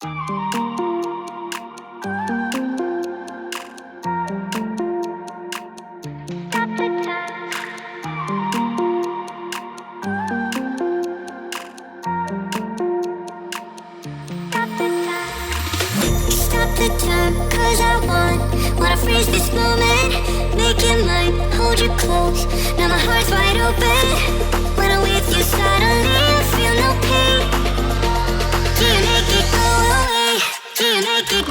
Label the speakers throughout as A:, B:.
A: Stop the time, cause I wanna freeze this moment. Make it mine, hold you close. Now my heart's wide open. When I'm with you, suddenly I feel no pain. Do you make it go away? Do you make it?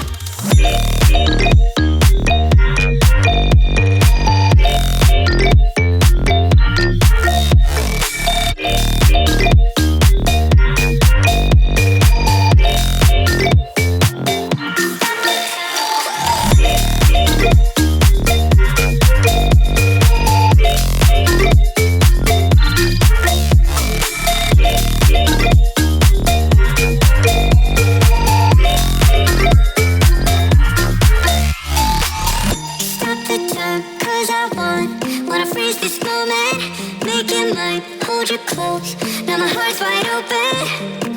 A: Cause I wanna freeze this moment. Make it mine, hold you close. Now my heart's wide open.